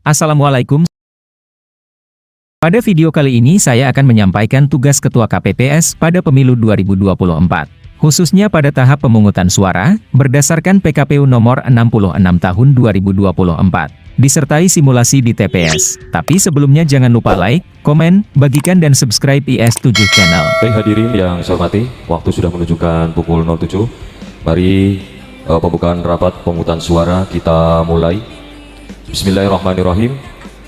Assalamualaikum. Pada video kali ini saya akan menyampaikan tugas Ketua KPPS pada pemilu 2024, khususnya pada tahap pemungutan suara, berdasarkan PKPU nomor 66 tahun 2024, disertai simulasi di TPS. Tapi sebelumnya jangan lupa like, komen, bagikan dan subscribe IS7 channel. Baik hadirin yang saya hormati, waktu sudah menunjukkan pukul 07. Mari pembukaan rapat pemungutan suara kita mulai. Bismillahirrahmanirrahim.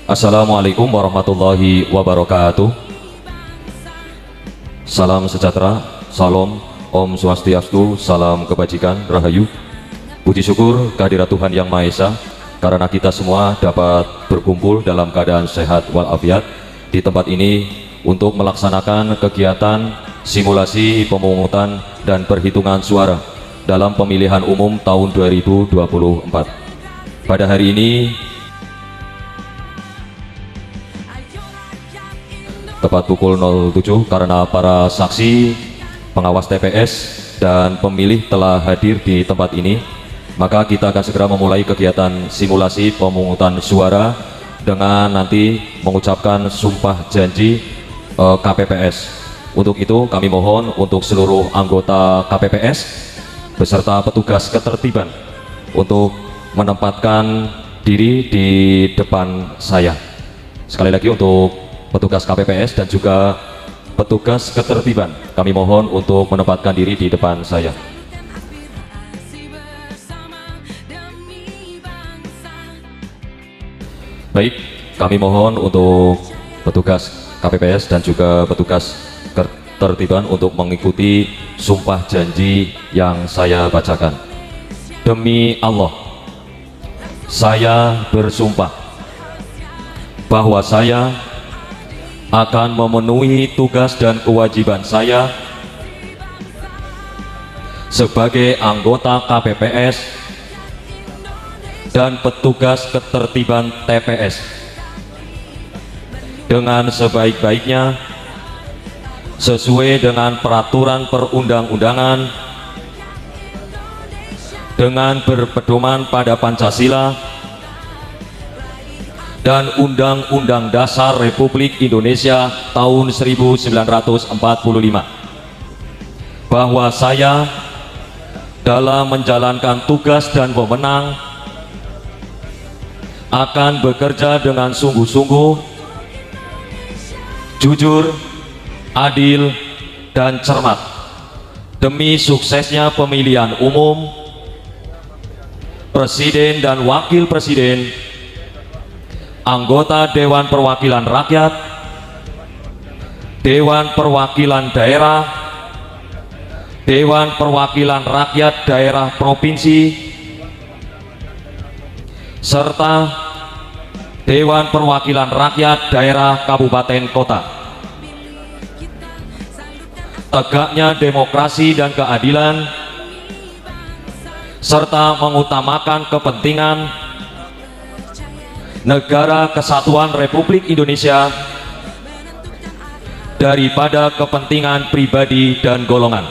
Assalamualaikum warahmatullahi wabarakatuh. Salam sejahtera, salam, Om Swastiastu, salam kebajikan, rahayu. Puji syukur kehadirat Tuhan Yang Maha Esa, karena kita semua dapat berkumpul dalam keadaan sehat walafiat di tempat ini untuk melaksanakan kegiatan simulasi pemungutan dan perhitungan suara dalam pemilihan umum tahun 2024. Pada hari ini, tepat pukul 07, karena para saksi, pengawas TPS, dan pemilih telah hadir di tempat ini, maka kita akan segera memulai kegiatan simulasi pemungutan suara dengan nanti mengucapkan sumpah janji KPPS. Untuk itu kami mohon untuk seluruh anggota KPPS beserta petugas ketertiban untuk menempatkan diri di depan saya. Sekali lagi untuk petugas KPPS dan juga petugas ketertiban, kami mohon untuk menempatkan diri di depan saya. Baik, kami mohon untuk petugas KPPS dan juga petugas ketertiban untuk mengikuti sumpah janji yang saya bacakan. Demi Allah, saya bersumpah bahwa saya akan memenuhi tugas dan kewajiban saya sebagai anggota KPPS dan petugas ketertiban TPS dengan sebaik-baiknya sesuai dengan peraturan perundang-undangan, dengan berpedoman pada Pancasila dan Undang-Undang Dasar Republik Indonesia tahun 1945, bahwa saya dalam menjalankan tugas dan wewenang akan bekerja dengan sungguh-sungguh, jujur, adil, dan cermat demi suksesnya pemilihan umum Presiden dan Wakil Presiden, anggota Dewan Perwakilan Rakyat, Dewan Perwakilan Daerah, Dewan Perwakilan Rakyat Daerah Provinsi, serta Dewan Perwakilan Rakyat Daerah Kabupaten Kota. Tegaknya demokrasi dan keadilan, serta mengutamakan kepentingan Negara Kesatuan Republik Indonesia daripada kepentingan pribadi dan golongan.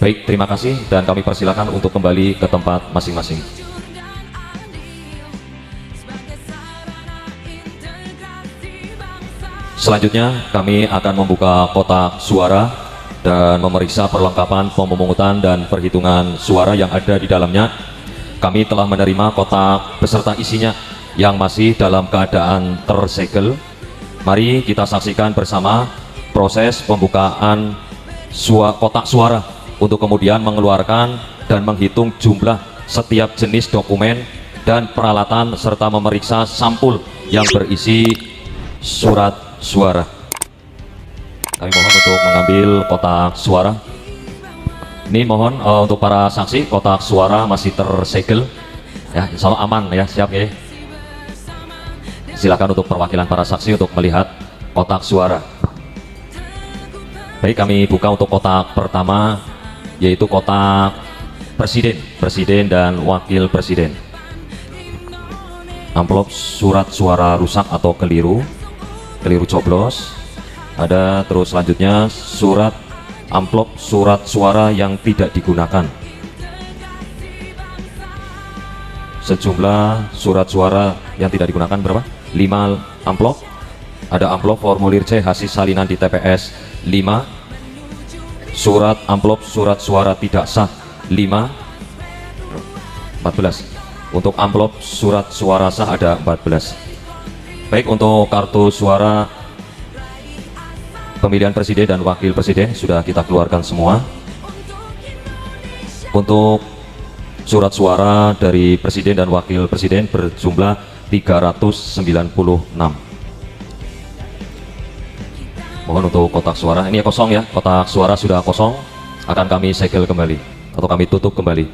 Baik, terima kasih dan kami persilakan untuk kembali ke tempat masing-masing. Selanjutnya kami akan membuka kotak suara dan memeriksa perlengkapan pemungutan dan perhitungan suara yang ada di dalamnya. Kami telah menerima kotak beserta isinya yang masih dalam keadaan tersegel. Mari kita saksikan bersama proses pembukaan kotak suara untuk kemudian mengeluarkan dan menghitung jumlah setiap jenis dokumen dan peralatan serta memeriksa sampul yang berisi surat suara. Kami mohon untuk mengambil kotak suara. Ini mohon untuk para saksi, kotak suara masih tersegel ya, insya Allah aman ya, siap ya. Silakan untuk perwakilan para saksi untuk melihat kotak suara. Baik, kami buka untuk kotak pertama, yaitu kotak presiden dan wakil presiden. Amplop surat suara rusak atau keliru coblos ada. Terus selanjutnya amplop surat suara yang tidak digunakan. sejumlah surat suara yang tidak digunakan berapa? 5 amplop. Ada amplop formulir C hasil salinan di TPS 5, surat amplop surat suara tidak sah 5, 14. Untuk amplop surat suara sah ada 14. Baik, untuk kartu suara pemilihan presiden dan wakil presiden sudah kita keluarkan semua. Untuk surat suara dari presiden dan wakil presiden berjumlah 396. Mohon untuk kotak suara, ini kosong ya, kotak suara sudah kosong, akan kami segel kembali atau kami tutup kembali.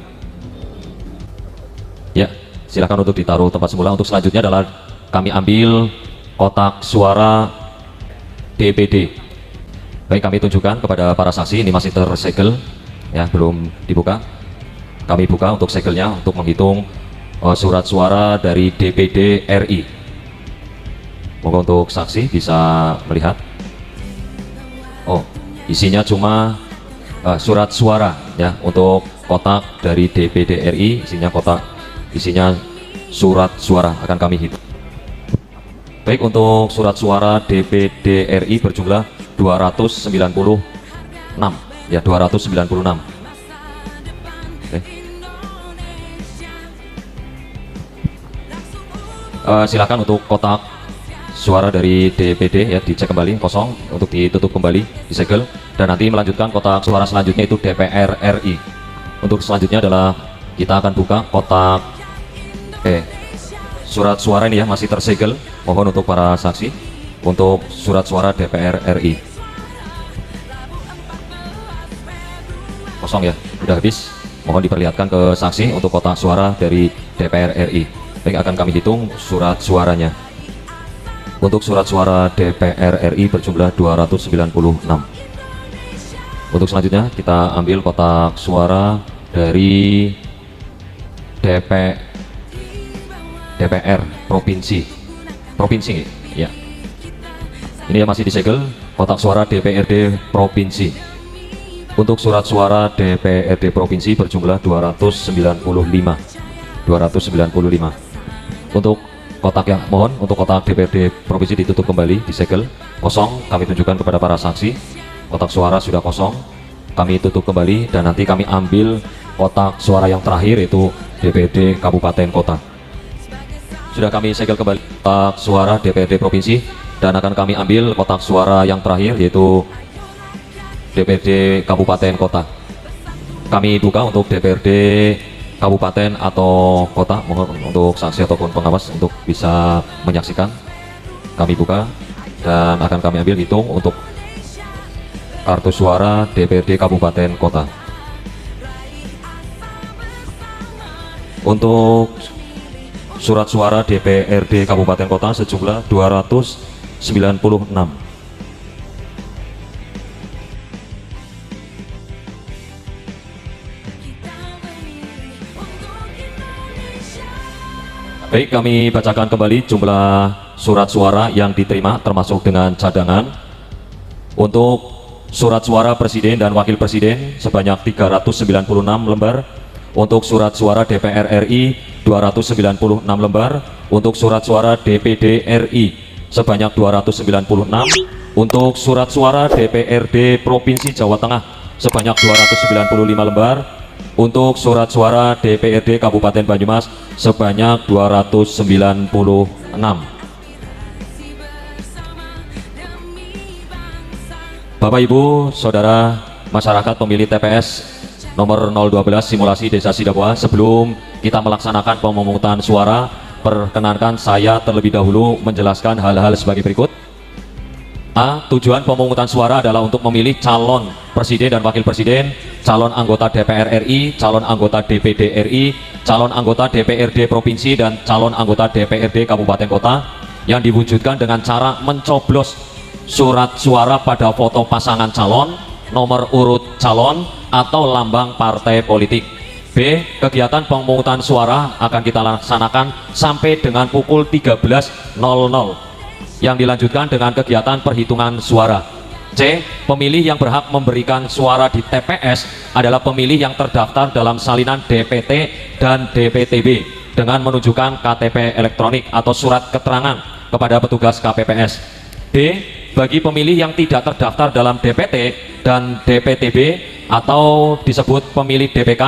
Ya, silakan untuk ditaruh tempat semula. Untuk selanjutnya adalah kami ambil kotak suara DPD. Baik, kami tunjukkan kepada para saksi, ini masih tersegel ya, belum dibuka. Kami buka untuk segelnya untuk menghitung surat suara dari DPD RI. Moga untuk saksi bisa melihat. Oh, isinya cuma surat suara ya. Untuk kotak dari DPD RI isinya surat suara, akan kami hitung. Baik, untuk surat suara DPD RI berjumlah 296 ya, 296. Oke. Silakan untuk kotak suara dari DPD ya, dicek kembali kosong, untuk ditutup kembali, disegel, dan nanti melanjutkan kotak suara selanjutnya itu DPR RI. Untuk selanjutnya adalah kita akan buka kotak surat suara ini ya, masih tersegel. Mohon untuk para saksi untuk surat suara DPR RI. Kosong ya, udah habis. Mohon diperlihatkan ke saksi untuk kotak suara dari DPR RI. Baik, akan kami hitung surat suaranya. Untuk surat suara DPR RI berjumlah 296. Untuk selanjutnya kita ambil kotak suara dari DPR provinsi ya. Ini ya, masih disegel kotak suara DPRD provinsi. Untuk surat suara DPRD provinsi berjumlah 295. Untuk kotak yang mohon untuk kotak DPRD provinsi ditutup kembali, disegel, kosong. Kami tunjukkan kepada para saksi, kotak suara sudah kosong, kami tutup kembali, dan nanti kami ambil kotak suara yang terakhir yaitu DPRD kabupaten kota. Sudah kami segel kembali kotak suara DPRD provinsi, dan akan kami ambil kotak suara yang terakhir yaitu DPRD kabupaten kota. Kami buka untuk DPRD kabupaten atau kota. Mohon untuk saksi ataupun pengawas untuk bisa menyaksikan. Kami buka dan akan kami ambil hitung untuk kartu suara DPRD kabupaten kota. Untuk surat suara DPRD kabupaten kota sejumlah 296. Baik, kami bacakan kembali jumlah surat suara yang diterima termasuk dengan cadangan. Untuk surat suara presiden dan wakil presiden sebanyak 396 lembar. Untuk surat suara DPR RI 296 lembar. Untuk surat suara DPD RI sebanyak 296. Untuk surat suara DPRD Provinsi Jawa Tengah sebanyak 295 lembar. Untuk surat suara DPRD Kabupaten Banyumas sebanyak 296. Bapak Ibu Saudara masyarakat pemilih TPS nomor 012 simulasi Desa Sidabua, sebelum kita melaksanakan pemungutan suara, perkenankan saya terlebih dahulu menjelaskan hal-hal sebagai berikut. A. Tujuan pemungutan suara adalah untuk memilih calon presiden dan wakil presiden, calon anggota DPR RI, calon anggota DPD RI, calon anggota DPRD Provinsi, dan calon anggota DPRD Kabupaten Kota yang diwujudkan dengan cara mencoblos surat suara pada foto pasangan calon, nomor urut calon, atau lambang partai politik. B. Kegiatan pemungutan suara akan kita laksanakan sampai dengan pukul 13.00 yang dilanjutkan dengan kegiatan perhitungan suara. C. Pemilih yang berhak memberikan suara di TPS adalah pemilih yang terdaftar dalam salinan DPT dan DPTB dengan menunjukkan KTP elektronik atau surat keterangan kepada petugas KPPS. D. Bagi pemilih yang tidak terdaftar dalam DPT dan DPTB atau disebut pemilih DPK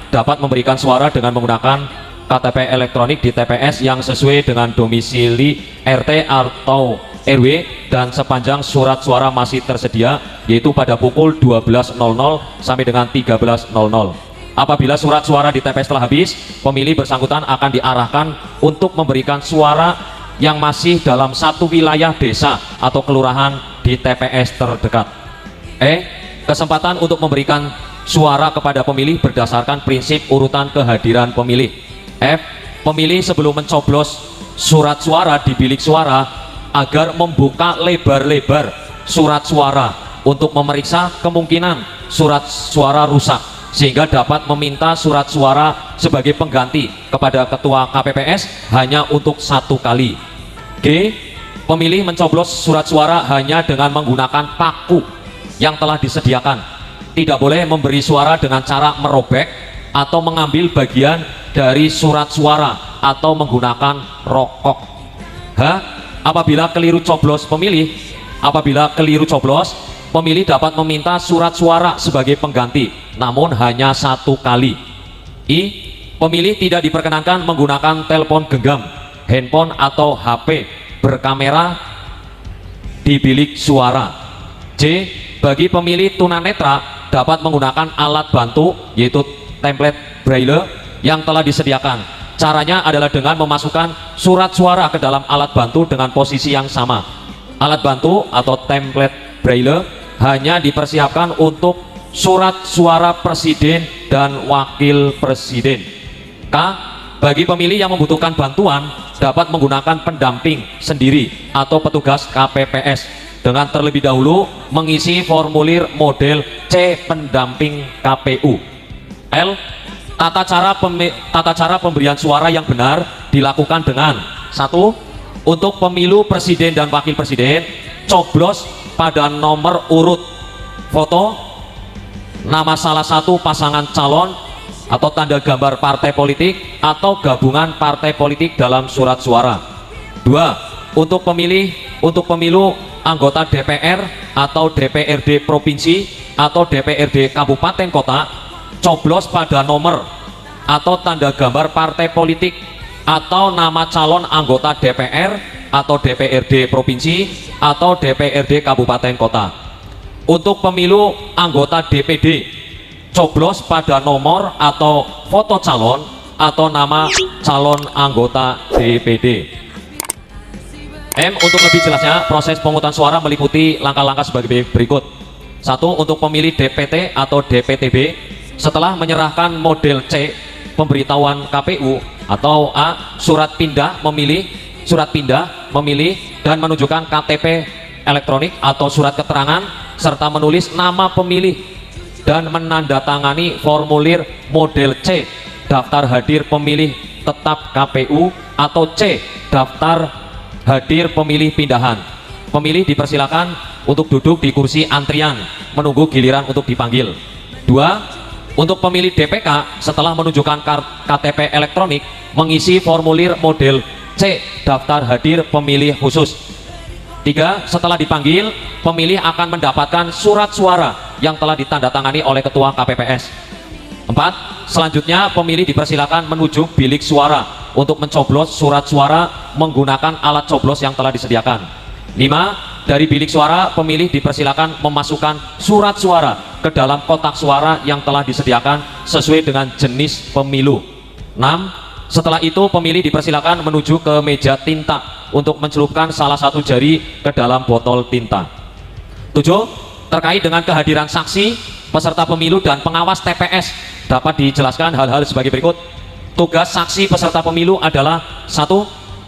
dapat memberikan suara dengan menggunakan KTP elektronik di TPS yang sesuai dengan domisili RT atau RW dan sepanjang surat suara masih tersedia, yaitu pada pukul 12.00 sampai dengan 13.00. Apabila surat suara di TPS telah habis, pemilih bersangkutan akan diarahkan untuk memberikan suara yang masih dalam satu wilayah desa atau kelurahan di TPS terdekat. E. Kesempatan untuk memberikan suara kepada pemilih berdasarkan prinsip urutan kehadiran pemilih. F. Pemilih sebelum mencoblos surat suara di bilik suara agar membuka lebar-lebar surat suara untuk memeriksa kemungkinan surat suara rusak, sehingga dapat meminta surat suara sebagai pengganti kepada ketua KPPS hanya untuk 1 kali. G. Pemilih mencoblos surat suara hanya dengan menggunakan paku yang telah disediakan. Tidak boleh memberi suara dengan cara merobek atau mengambil bagian dari surat suara atau menggunakan rokok. H. Apabila keliru coblos, pemilih dapat meminta surat suara sebagai pengganti, namun hanya 1 kali. I. Pemilih tidak diperkenankan menggunakan telepon genggam, handphone atau HP berkamera di bilik suara. J. Bagi pemilih tunanetra dapat menggunakan alat bantu, yaitu template braille yang telah disediakan. Caranya adalah dengan memasukkan surat suara ke dalam alat bantu dengan posisi yang sama. Alat bantu atau template braille hanya dipersiapkan untuk surat suara presiden dan wakil presiden. K. Bagi pemilih yang membutuhkan bantuan dapat menggunakan pendamping sendiri atau petugas KPPS dengan terlebih dahulu mengisi formulir model C pendamping KPU. L. Tata cara pemberian suara yang benar dilakukan dengan 1. Untuk pemilu presiden dan wakil presiden, coblos pada nomor urut foto nama salah satu pasangan calon atau tanda gambar partai politik atau gabungan partai politik dalam surat suara. 2. Untuk pemilu anggota DPR atau DPRD provinsi atau DPRD kabupaten kota, coblos pada nomor atau tanda gambar partai politik atau nama calon anggota DPR atau DPRD provinsi atau DPRD kabupaten kota. Untuk pemilu anggota DPD, coblos pada nomor atau foto calon atau nama calon anggota DPD. M. Untuk lebih jelasnya, proses pemungutan suara meliputi langkah-langkah sebagai berikut. 1. Untuk pemilih DPT atau DPTB, setelah menyerahkan model C pemberitahuan KPU atau A surat pindah memilih dan menunjukkan KTP elektronik atau surat keterangan serta menulis nama pemilih dan menandatangani formulir model C daftar hadir pemilih tetap KPU atau C daftar hadir pemilih pindahan. Pemilih dipersilakan untuk duduk di kursi antrian menunggu giliran untuk dipanggil. 2. Untuk pemilih DPK setelah menunjukkan KTP elektronik mengisi formulir model C daftar hadir pemilih khusus. 3. Setelah dipanggil, pemilih akan mendapatkan surat suara yang telah ditandatangani oleh ketua KPPS. 4. Selanjutnya pemilih dipersilakan menuju bilik suara untuk mencoblos surat suara menggunakan alat coblos yang telah disediakan. 5. Dari bilik suara pemilih dipersilakan memasukkan surat suara ke dalam kotak suara yang telah disediakan sesuai dengan jenis pemilu. 6. Setelah itu pemilih dipersilakan menuju ke meja tinta untuk mencelupkan salah satu jari ke dalam botol tinta. 7. Terkait dengan kehadiran saksi, peserta pemilu dan pengawas TPS dapat dijelaskan hal-hal sebagai berikut. Tugas saksi peserta pemilu adalah 1.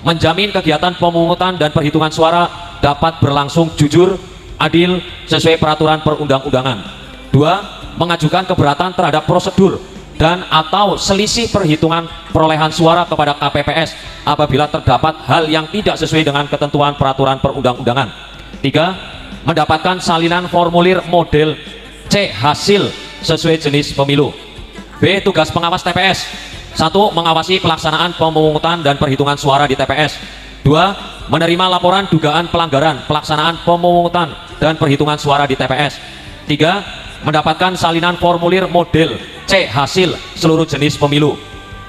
Menjamin kegiatan pemungutan dan perhitungan suara dapat berlangsung jujur, adil, sesuai peraturan perundang-undangan. 2. Mengajukan keberatan terhadap prosedur dan atau selisih perhitungan perolehan suara kepada KPPS apabila terdapat hal yang tidak sesuai dengan ketentuan peraturan perundang-undangan. 3. Mendapatkan salinan formulir model C hasil sesuai jenis pemilu. B. Tugas pengawas TPS 1. Mengawasi pelaksanaan pemungutan dan perhitungan suara di TPS. 2. Menerima laporan dugaan pelanggaran pelaksanaan pemungutan dan perhitungan suara di TPS. 3. Mendapatkan salinan formulir model C hasil seluruh jenis pemilu.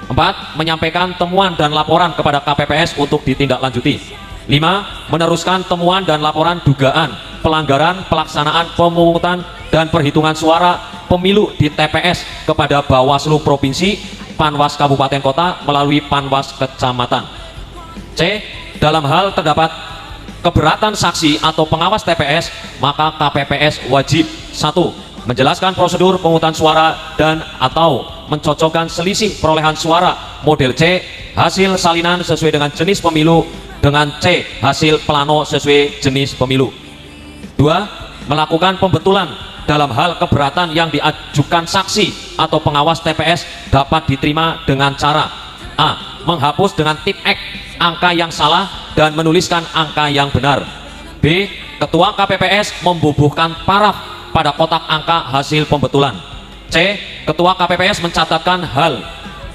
4. Menyampaikan temuan dan laporan kepada KPPS untuk ditindaklanjuti. 5. Meneruskan temuan dan laporan dugaan pelanggaran pelaksanaan pemungutan dan perhitungan suara pemilu di TPS kepada Bawaslu Provinsi, Panwas Kabupaten Kota melalui Panwas Kecamatan. C. Dalam hal terdapat keberatan saksi atau pengawas TPS, maka KPPS wajib 1. Menjelaskan prosedur pemungutan suara dan atau mencocokkan selisih perolehan suara model C hasil salinan sesuai dengan jenis pemilu dengan C hasil plano sesuai jenis pemilu. 2. Melakukan pembetulan dalam hal keberatan yang diajukan saksi atau pengawas TPS dapat diterima dengan cara A. Menghapus dengan tip X angka yang salah dan menuliskan angka yang benar. B. Ketua KPPS membubuhkan paraf pada kotak angka hasil pembetulan. C. Ketua KPPS mencatatkan hal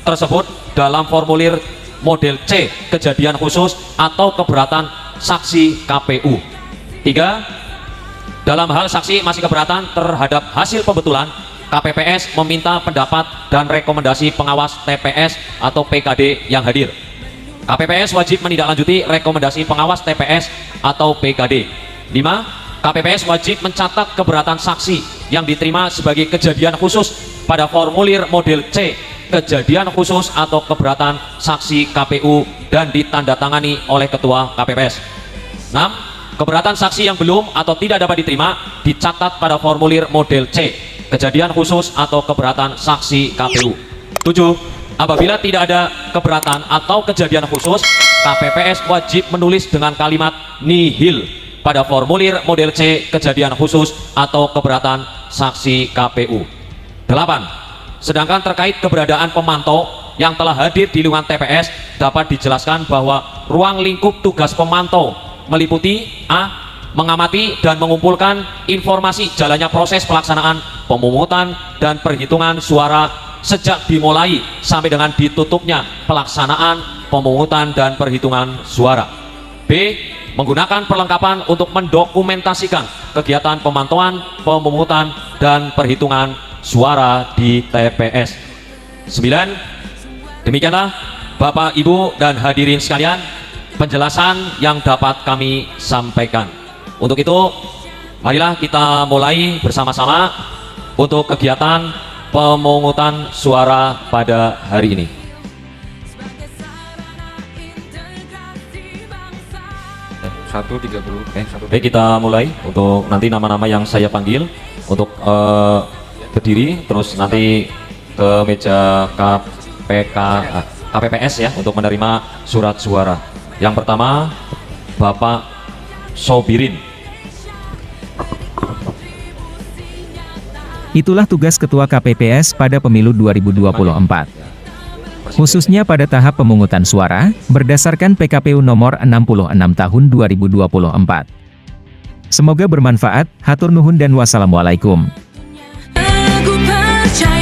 tersebut dalam formulir model C kejadian khusus atau keberatan saksi KPU. 3. Dalam hal saksi masih keberatan terhadap hasil pembetulan, KPPS meminta pendapat dan rekomendasi pengawas TPS atau PKD yang hadir. KPPS wajib menindaklanjuti rekomendasi pengawas TPS atau PKD. 5. KPPS wajib mencatat keberatan saksi yang diterima sebagai kejadian khusus pada formulir model C kejadian khusus atau keberatan saksi KPU dan ditandatangani oleh Ketua KPPS. 6. Keberatan saksi yang belum atau tidak dapat diterima dicatat pada formulir model C kejadian khusus atau keberatan saksi KPU. 7. Apabila tidak ada keberatan atau kejadian khusus, KPPS wajib menulis dengan kalimat nihil pada formulir model C kejadian khusus atau keberatan saksi KPU. 8. Sedangkan terkait keberadaan pemantau yang telah hadir di lingkungan TPS dapat dijelaskan bahwa ruang lingkup tugas pemantau meliputi A. Mengamati dan mengumpulkan informasi jalannya proses pelaksanaan pemungutan dan perhitungan suara sejak dimulai sampai dengan ditutupnya pelaksanaan pemungutan dan perhitungan suara. B. Menggunakan perlengkapan untuk mendokumentasikan kegiatan pemantauan, pemungutan, dan perhitungan suara di TPS. 9. Demikianlah Bapak, Ibu, dan hadirin sekalian penjelasan yang dapat kami sampaikan. Untuk itu, marilah kita mulai bersama-sama untuk kegiatan pemungutan suara pada hari ini. Baik, kita mulai untuk nanti nama-nama yang saya panggil untuk berdiri, terus nanti ke meja KPPS ya untuk menerima surat suara. Yang pertama, Bapak Sobirin. Itulah tugas Ketua KPPS pada pemilu 2024. Khususnya pada tahap pemungutan suara, berdasarkan PKPU nomor 66 tahun 2024. Semoga bermanfaat, hatur nuhun dan wassalamualaikum. Aku percaya